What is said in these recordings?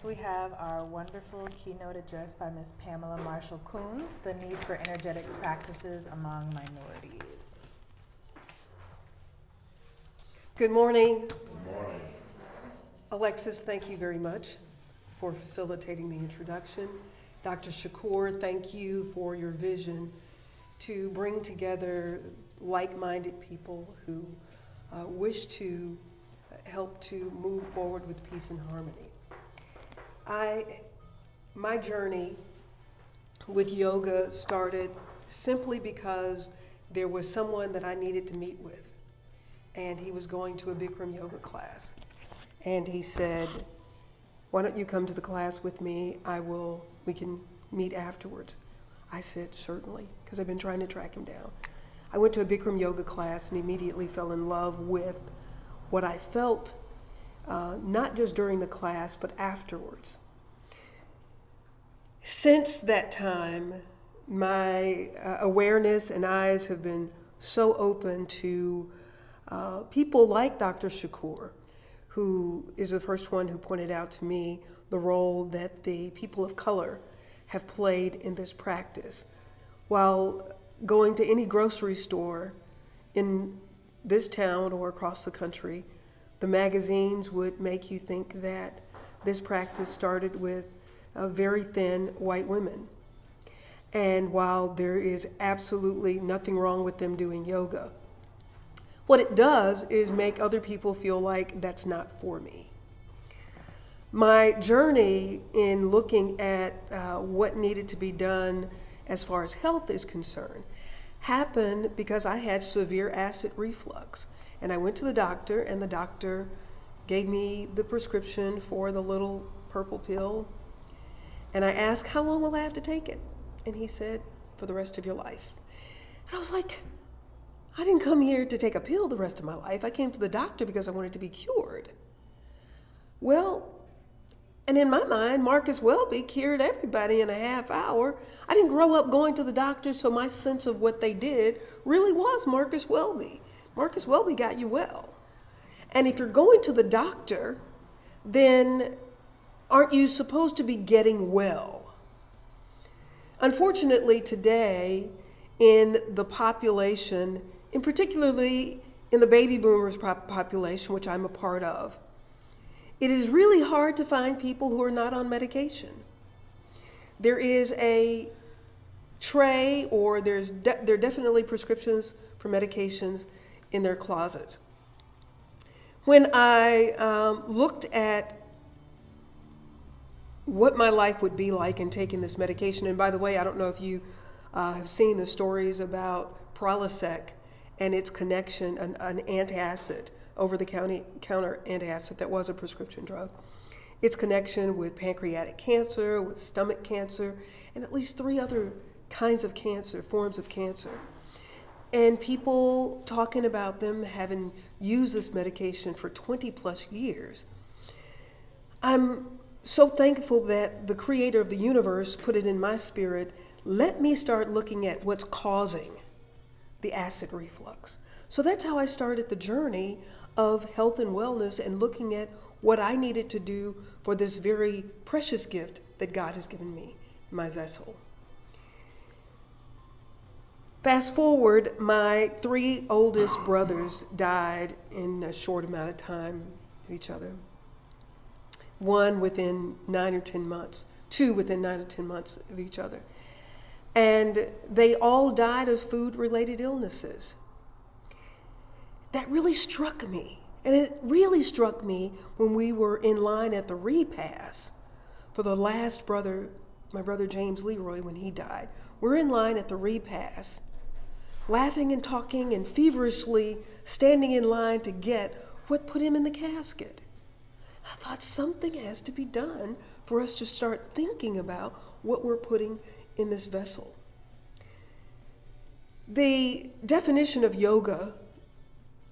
We have our wonderful keynote address by Ms. Pamela Marshall-Coons, The Need for Energetic Practices Among Minorities. Good morning. Good morning. Alexis, thank you very much for facilitating the introduction. Dr. Shakur, thank you for your vision to bring together like-minded people who wish to help to move forward with peace and harmony. My journey with yoga started simply because there was someone that I needed to meet with, and he was going to a Bikram yoga class. And he said, "Why don't you come to the class with me? We can meet afterwards." I said, "Certainly," because I've been trying to track him down. I went to a Bikram yoga class and immediately fell in love with what I felt, not just during the class, but afterwards. Since that time, my awareness and eyes have been so open to people like Dr. Shakur, who is the first one who pointed out to me the role that the people of color have played in this practice. While going to any grocery store in this town or across the country, the magazines would make you think that this practice started with very thin white women. And while there is absolutely nothing wrong with them doing yoga, what it does is make other people feel like that's not for me. My journey in looking at what needed to be done as far as health is concerned happened because I had severe acid reflux. And I went to the doctor, and the doctor gave me the prescription for the little purple pill. And I asked, "How long will I have to take it?" And he said, "For the rest of your life." And I was like, I didn't come here to take a pill the rest of my life. I came to the doctor because I wanted to be cured. Well, and in my mind, Marcus Welby cured everybody in a half hour. I didn't grow up going to the doctor, so my sense of what they did really was Marcus Welby. Marcus Welby got you well. And if you're going to the doctor, then aren't you supposed to be getting well? Unfortunately, today, in the population, and particularly in the baby boomers population, which I'm a part of, it is really hard to find people who are not on medication. There is a tray, or there are definitely prescriptions for medications in their closets. When I looked at what my life would be like in taking this medication, and by the way, I don't know if you have seen the stories about Prilosec and its connection, an antacid, over-the-counter antacid that was a prescription drug, its connection with pancreatic cancer, with stomach cancer, and at least 3 other kinds of cancer, forms of cancer. And people talking about them having used this medication for 20 plus years. I'm so thankful that the creator of the universe put it in my spirit, let me start looking at what's causing the acid reflux. So that's how I started the journey of health and wellness and looking at what I needed to do for this very precious gift that God has given me, my vessel. Fast forward, my 3 oldest brothers died in a short amount of time of each other. One within 9 or 10 months, 2 within 9 or 10 months of each other. And they all died of food-related illnesses. That really struck me. And it really struck me when we were in line at the repass for the last brother, my brother James Leroy, when he died. We're in line at the repass, laughing and talking and feverishly standing in line to get what put him in the casket. I thought something has to be done for us to start thinking about what we're putting in this vessel. The definition of yoga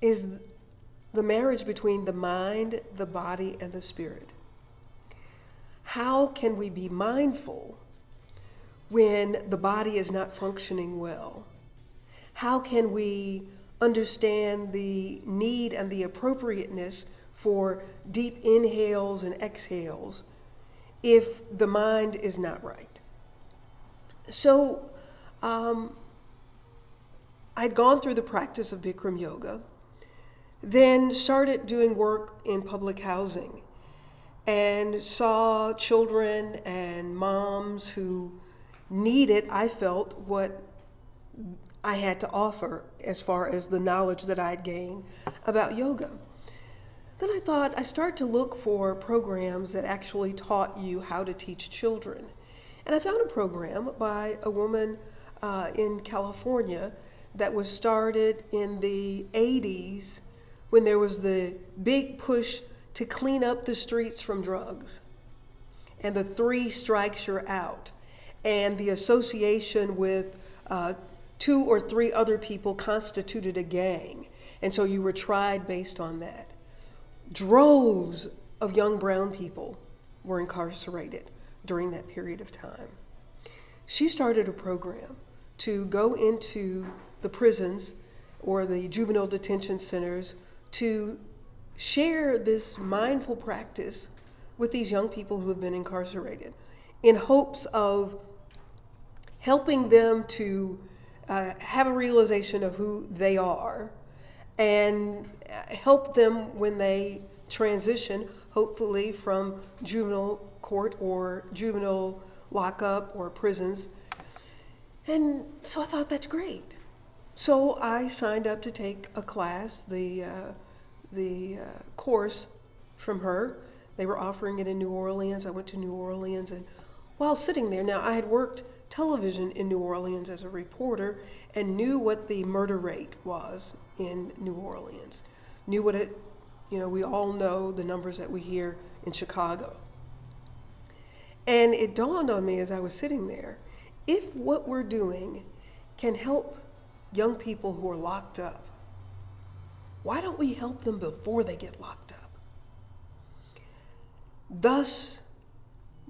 is the marriage between the mind, the body, and the spirit. How can we be mindful when the body is not functioning well? How can we understand the need and the appropriateness for deep inhales and exhales if the mind is not right. So I'd gone through the practice of Bikram yoga, then started doing work in public housing and saw children and moms who needed, I felt, what I had to offer as far as the knowledge that I'd gained about yoga. Then I thought I started to look for programs that actually taught you how to teach children. And I found a program by a woman in California that was started in the 80s when there was the big push to clean up the streets from drugs. And the 3 strikes you're out. And the association with 2 or 3 other people constituted a gang. And so you were tried based on that. Droves of young brown people were incarcerated during that period of time. She started a program to go into the prisons or the juvenile detention centers to share this mindful practice with these young people who have been incarcerated in hopes of helping them to have a realization of who they are and help them when they transition, hopefully from juvenile court or juvenile lockup or prisons. And so I thought, that's great. So I signed up to take a class, the course from her. They were offering it in New Orleans. I went to New Orleans, and while sitting there, now I had worked television in New Orleans as a reporter and knew what the murder rate was in New Orleans. Knew what it, we all know the numbers that we hear in Chicago. And it dawned on me as I was sitting there, if what we're doing can help young people who are locked up, why don't we help them before they get locked up? Thus,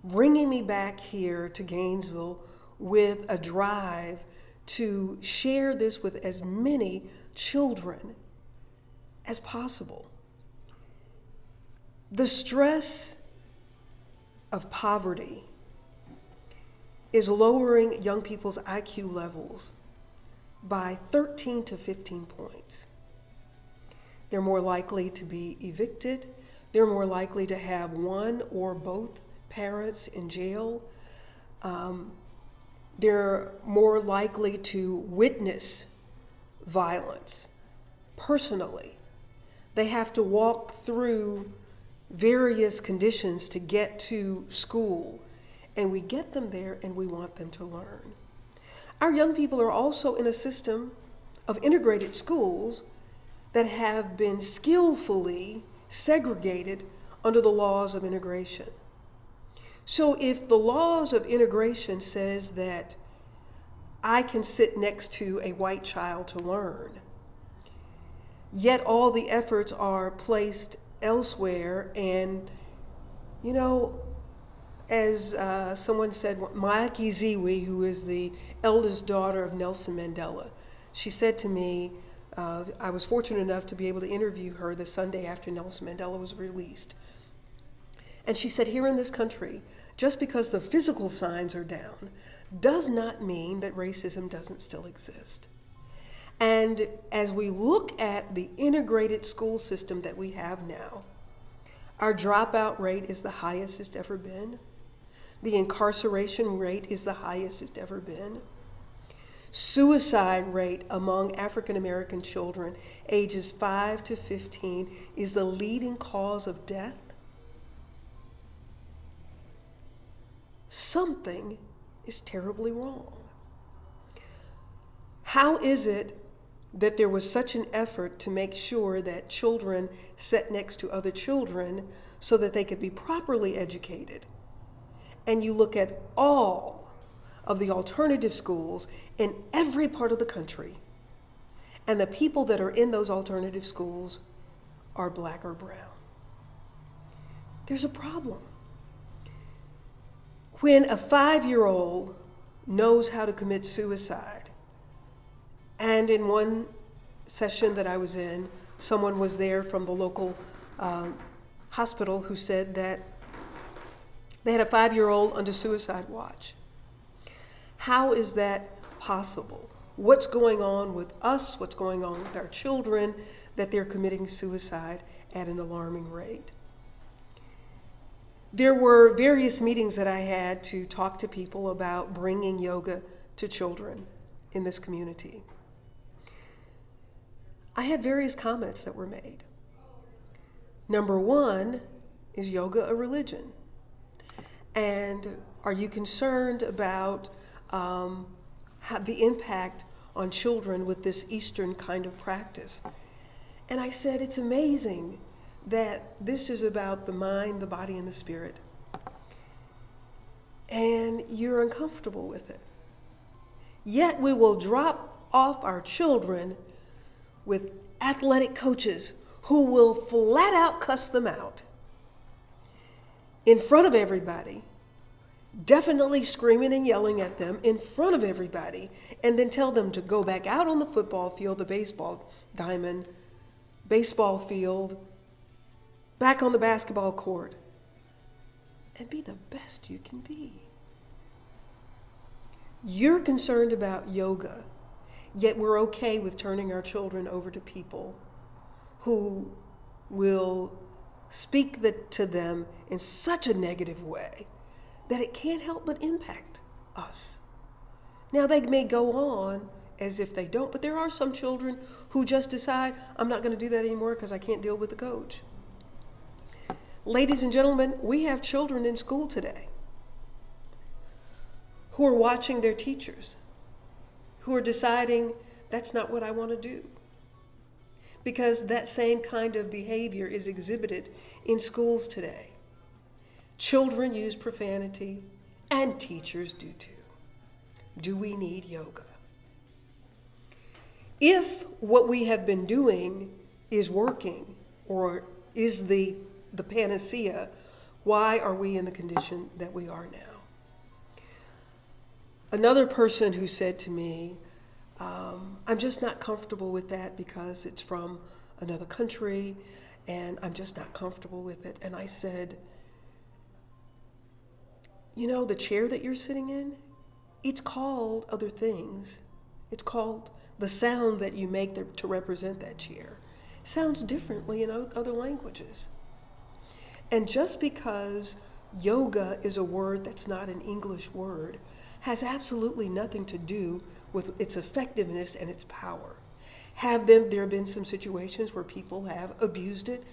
bringing me back here to Gainesville with a drive to share this with as many children as possible. The stress of poverty is lowering young people's IQ levels by 13 to 15 points. They're more likely to be evicted. They're more likely to have one or both parents in jail. They're more likely to witness violence personally. They have to walk through various conditions to get to school, and we get them there and we want them to learn. Our young people are also in a system of integrated schools that have been skillfully segregated under the laws of integration. So if the laws of integration says that I can sit next to a white child to learn, yet all the efforts are placed elsewhere, and as someone said, Maaki Ziwi, who is the eldest daughter of Nelson Mandela, she said to me, I was fortunate enough to be able to interview her the Sunday after Nelson Mandela was released. And she said, here in this country, just because the physical signs are down does not mean that racism doesn't still exist. And as we look at the integrated school system that we have now, our dropout rate is the highest it's ever been. The incarceration rate is the highest it's ever been. Suicide rate among African American children ages 5 to 15 is the leading cause of death. Something is terribly wrong. How is it that there was such an effort to make sure that children sat next to other children so that they could be properly educated? And you look at all of the alternative schools in every part of the country, and the people that are in those alternative schools are black or brown. There's a problem. When a 5-year-old knows how to commit suicide, and in one session that I was in, someone was there from the local hospital who said that They had a 5-year-old under suicide watch. How is that possible? What's going on with us? What's going on with our children that they're committing suicide at an alarming rate? There were various meetings that I had to talk to people about bringing yoga to children in this community. I had various comments that were made. Number one, is yoga a religion? And are you concerned about the impact on children with this Eastern kind of practice? And I said, it's amazing that this is about the mind, the body, and the spirit. And you're uncomfortable with it. Yet we will drop off our children with athletic coaches who will flat out cuss them out in front of everybody, definitely screaming and yelling at them in front of everybody, and then tell them to go back out on the football field, the baseball diamond, baseball field, back on the basketball court, and be the best you can be. You're concerned about yoga, yet we're okay with turning our children over to people who will speak to them in such a negative way that it can't help but impact us. Now, they may go on as if they don't, but there are some children who just decide, I'm not going to do that anymore because I can't deal with the coach. Ladies and gentlemen, we have children in school today who are watching their teachers, who are deciding, that's not what I want to do. Because that same kind of behavior is exhibited in schools today. Children use profanity, and teachers do too. Do we need yoga? If what we have been doing is working, or is the panacea, why are we in the condition that we are now? Another person who said to me, I'm just not comfortable with that because it's from another country and I'm just not comfortable with it. And I said, you know, the chair that you're sitting in, it's called other things. It's called the sound that you make to represent that chair. It sounds differently in other languages. And just because yoga is a word that's not an English word has absolutely nothing to do with its effectiveness and its power. Have there been some situations where people have abused it?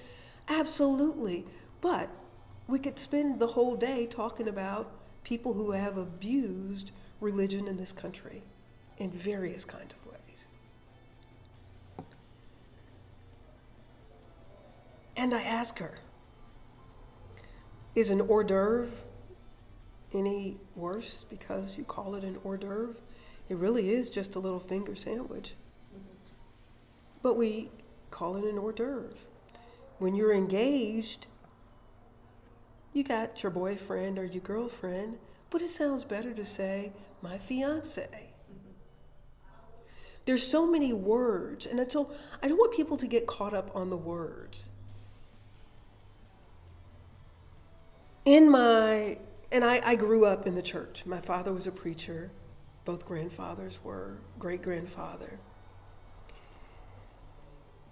Absolutely. But we could spend the whole day talking about people who have abused religion in this country in various kinds of ways. And I ask her, is an hors d'oeuvre any worse because you call it an hors d'oeuvre? It really is just a little finger sandwich. But we call it an hors d'oeuvre. When you're engaged, you got your boyfriend or your girlfriend, but it sounds better to say, my fiance. There's so many words, and so I don't want people to get caught up on the words. I grew up in the church. My father was a preacher. Both grandfathers were, great-grandfather.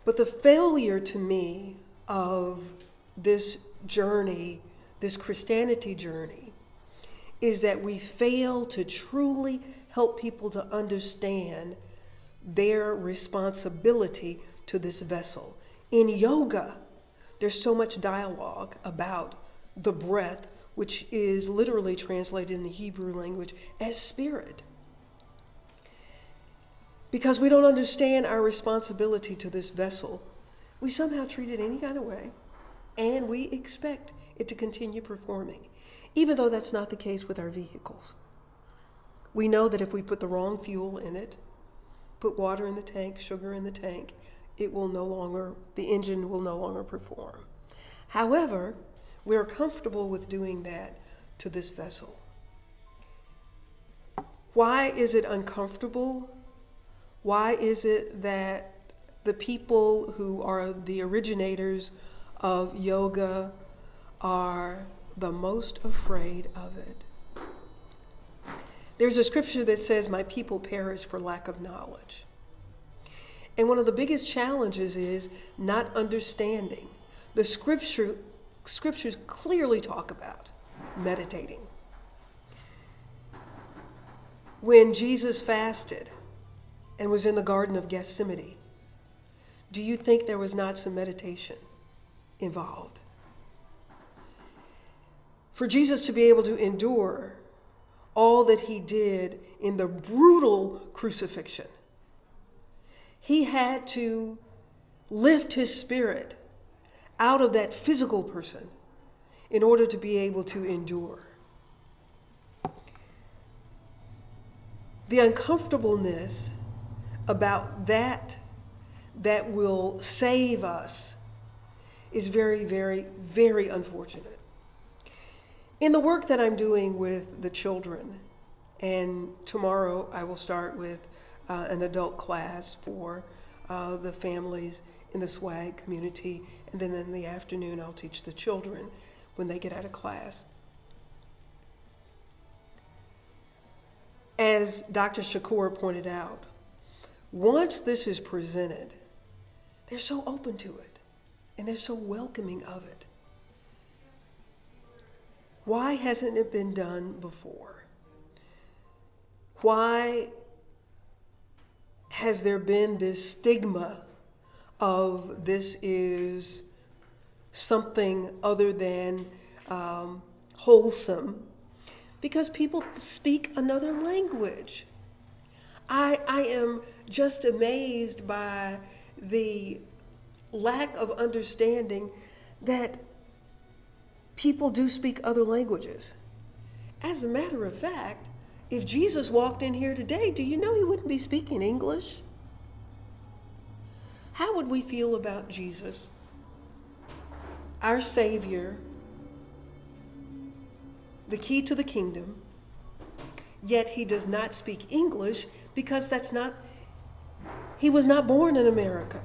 But the failure to me of this journey, this Christianity journey, is that we fail to truly help people to understand their responsibility to this vessel. In yoga, there's so much dialogue about the breath, which is literally translated in the Hebrew language as spirit. Because we don't understand our responsibility to this vessel, we somehow treat it any kind of way, and we expect it to continue performing, even though that's not the case with our vehicles. We know that if we put the wrong fuel in it, put water in the tank, sugar in the tank, the engine will no longer perform. However, we are comfortable with doing that to this vessel. Why is it uncomfortable? Why is it that the people who are the originators of yoga are the most afraid of it. There's a scripture that says, "My people perish for lack of knowledge." And one of the biggest challenges is not understanding. The scriptures clearly talk about meditating. When Jesus fasted and was in the Garden of Gethsemane, do you think there was not some meditation involved? For Jesus to be able to endure all that he did in the brutal crucifixion, he had to lift his spirit out of that physical person in order to be able to endure. The uncomfortableness about that will save us is very, very, very unfortunate. In the work that I'm doing with the children, and tomorrow I will start with an adult class for the families in the SWAG community, and then in the afternoon I'll teach the children when they get out of class. As Dr. Shakur pointed out, once this is presented, they're so open to it and they're so welcoming of it. Why hasn't it been done before? Why has there been this stigma of this is something other than wholesome? Because people speak another language. I am just amazed by the lack of understanding that people do speak other languages. As a matter of fact, if Jesus walked in here today, do you know he wouldn't be speaking English? How would we feel about Jesus, our Savior, the key to the kingdom, yet he does not speak English because he was not born in America.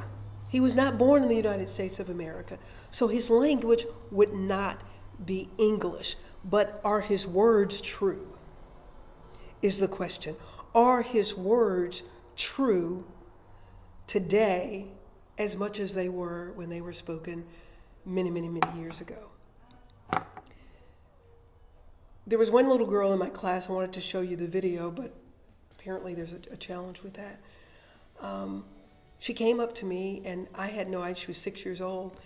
He was not born in the United States of America. So his language would not be English. But are his words true? Is the question. Are his words true today as much as they were when they were spoken many, many, many years ago? There was one little girl in my class, I wanted to show you the video, but apparently there's a challenge with that. She came up to me, and I had no idea, she was 6 years old,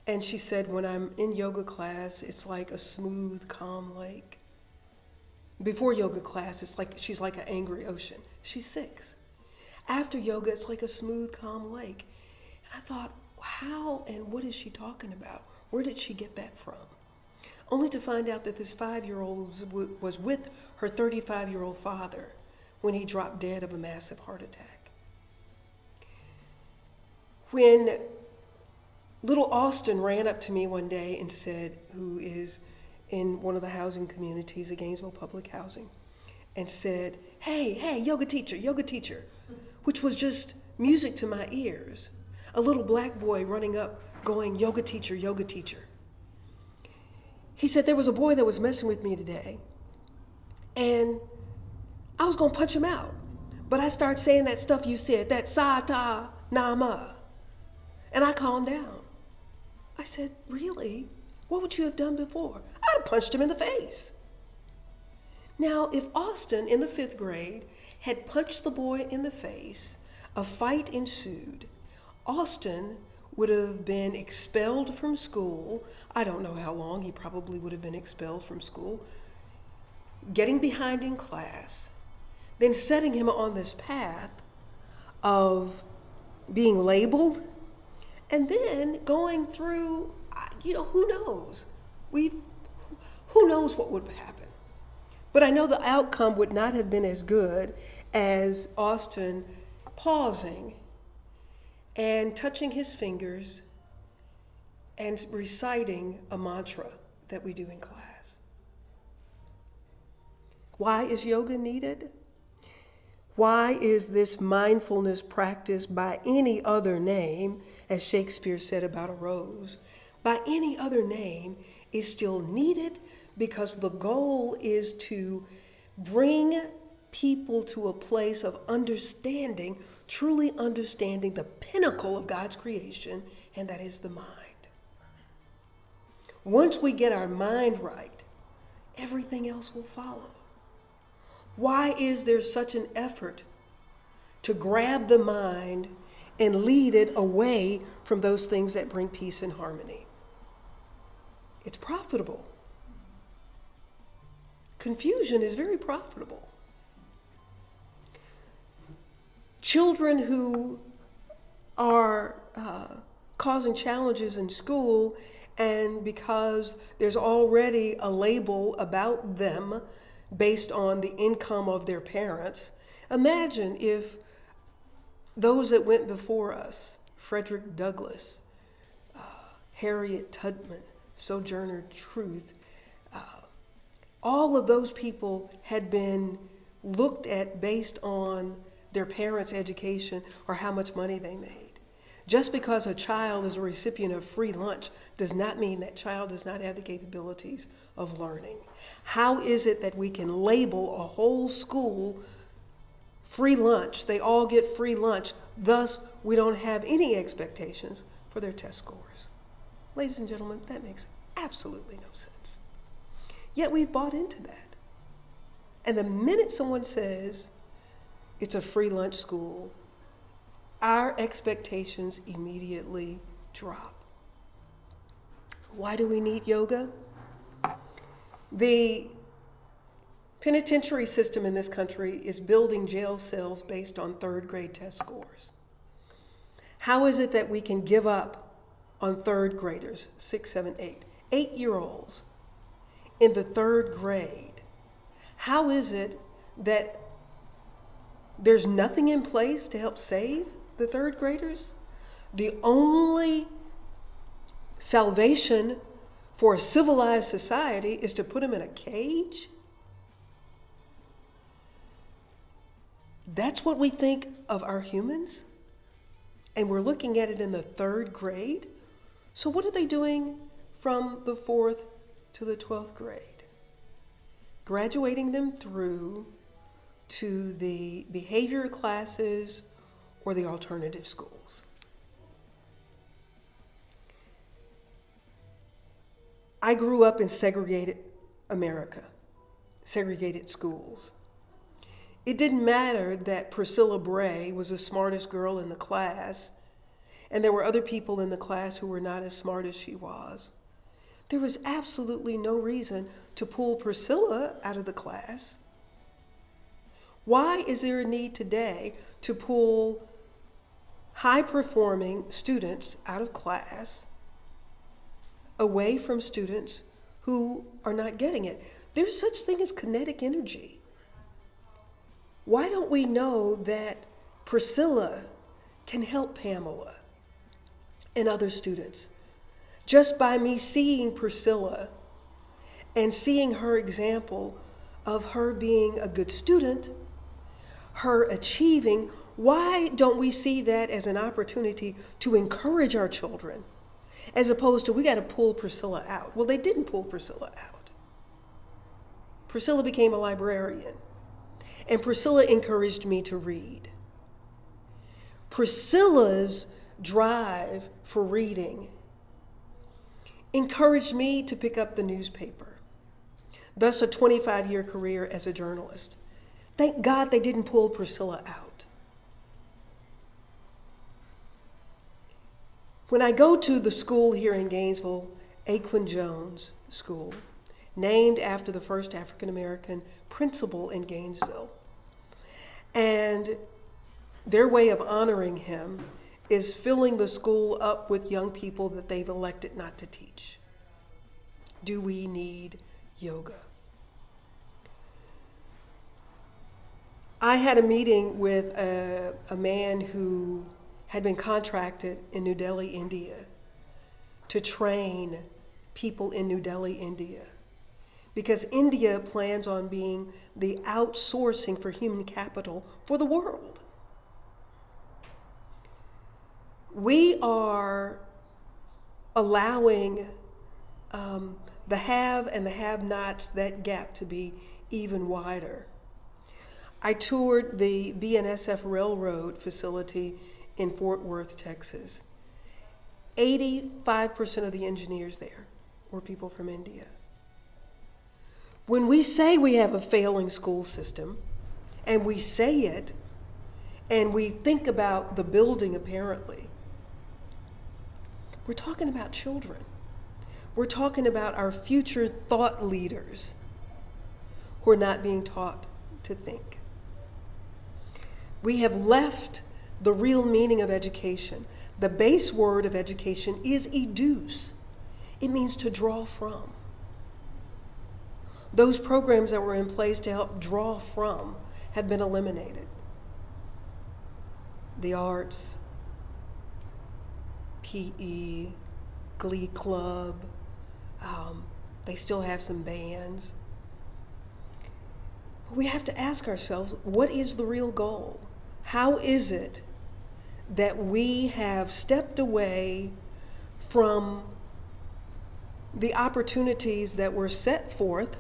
and she said, when I'm in yoga class, it's like a smooth, calm lake. Before yoga class, she's like an angry ocean. She's 6. After yoga, it's like a smooth, calm lake. And I thought, how and what is she talking about? Where did she get that from? Only to find out that this 5-year-old was with her 35-year-old father when he dropped dead of a massive heart attack. When little Austin ran up to me one day and said, who is in one of the housing communities, the Gainesville Public Housing, and said, hey, yoga teacher, which was just music to my ears. A little black boy running up going, yoga teacher. He said, there was a boy that was messing with me today, and I was going to punch him out. But I started saying that stuff you said, that sa-ta, nama, and I calmed down. I said, really? What would you have done before? I'd have punched him in the face. Now, if Austin in the 5th grade had punched the boy in the face, a fight ensued. Austin would have been expelled from school. I don't know how long, he probably would have been expelled from school. Getting behind in class, then setting him on this path of being labeled, and then going through, who knows? Who knows what would happen? But I know the outcome would not have been as good as Austin pausing and touching his fingers and reciting a mantra that we do in class. Why is yoga needed? Why is this mindfulness practice by any other name, as Shakespeare said about a rose, by any other name is still needed, because the goal is to bring people to a place of understanding, truly understanding the pinnacle of God's creation, and that is the mind. Once we get our mind right, everything else will follow. Why is there such an effort to grab the mind and lead it away from those things that bring peace and harmony? It's profitable. Confusion is very profitable. Children who are causing challenges in school, and because there's already a label about them based on the income of their parents. Imagine if those that went before us, Frederick Douglass, Harriet Tubman, Sojourner Truth, all of those people had been looked at based on their parents' education or how much money they made. Just because a child is a recipient of free lunch does not mean that child does not have the capabilities of learning. How is it that we can label a whole school free lunch? They all get free lunch, thus we don't have any expectations for their test scores. Ladies and gentlemen, that makes absolutely no sense. Yet we've bought into that. And the minute someone says it's a free lunch school, our expectations immediately drop. Why do we need yoga? The penitentiary system in this country is building jail cells based on third grade test scores. How is it that we can give up on third graders, 6, 7, 8-year-olds in the third grade? How is it that there's nothing in place to help save the third graders? The only salvation for a civilized society is to put them in a cage? That's what we think of our humans? And we're looking at it in the third grade? So what are they doing from the 4th to the 12th grade? Graduating them through to the behavior classes or the alternative schools. I grew up in segregated America, segregated schools. It didn't matter that Priscilla Bray was the smartest girl in the class, and there were other people in the class who were not as smart as she was. There was absolutely no reason to pull Priscilla out of the class. Why is there a need today to pull high-performing students out of class away from students who are not getting it? There's such thing as kinetic energy. Why don't we know that Priscilla can help Pamela and other students? Just by me seeing Priscilla and seeing her example of her being a good student, her achieving, why don't we see that as an opportunity to encourage our children, as opposed to we got to pull Priscilla out? Well, they didn't pull Priscilla out. Priscilla became a librarian, and Priscilla encouraged me to read. Priscilla's drive for reading encouraged me to pick up the newspaper, thus a 25-year career as a journalist. Thank God they didn't pull Priscilla out. When I go to the school here in Gainesville, Aquin Jones School, named after the first African-American principal in Gainesville, and their way of honoring him is filling the school up with young people that they've elected not to teach. Do we need yoga? I had a meeting with a man who had been contracted in New Delhi, India, to train people in New Delhi, India, because India plans on being the outsourcing for human capital for the world. We are allowing the have and the have-nots, that gap to be even wider. I toured the BNSF Railroad facility in Fort Worth, Texas. 85% of the engineers there were people from India. When we say we have a failing school system, and we say it, and we think about the building apparently, we're talking about children. We're talking about our future thought leaders who are not being taught to think. We have left the real meaning of education. The base word of education is educe. It means to draw from. Those programs that were in place to help draw from have been eliminated. The arts, PE, Glee Club, they still have some bands. But we have to ask ourselves, what is the real goal? How is it that we have stepped away from the opportunities that were set forth,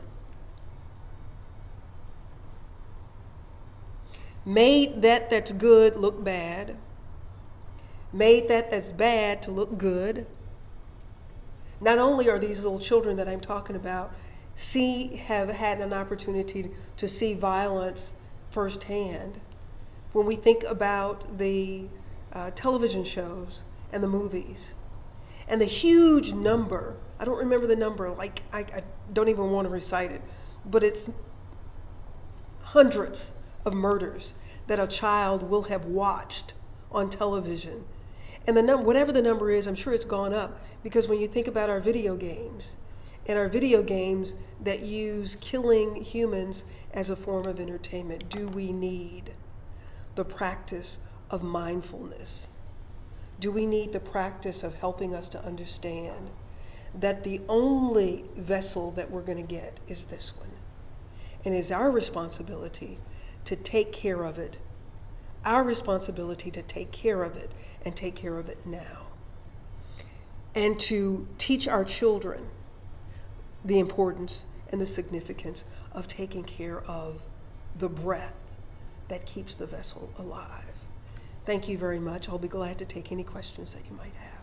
made that that's good look bad, made that that's bad to look good? Not only are these little children that I'm talking about have had an opportunity to see violence firsthand, when we think about the television shows and the movies, and the huge number, I don't remember the number, like I don't even want to recite it, but it's hundreds of murders that a child will have watched on television. And the whatever the number is, I'm sure it's gone up, because when you think about our video games, and our video games that use killing humans as a form of entertainment, do we need the practice of mindfulness? Do we need the practice of helping us to understand that the only vessel that we're going to get is this one? And it's our responsibility to take care of it. Our responsibility to take care of it, and take care of it now. And to teach our children the importance and the significance of taking care of the breath that keeps the vessel alive. Thank you very much. I'll be glad to take any questions that you might have.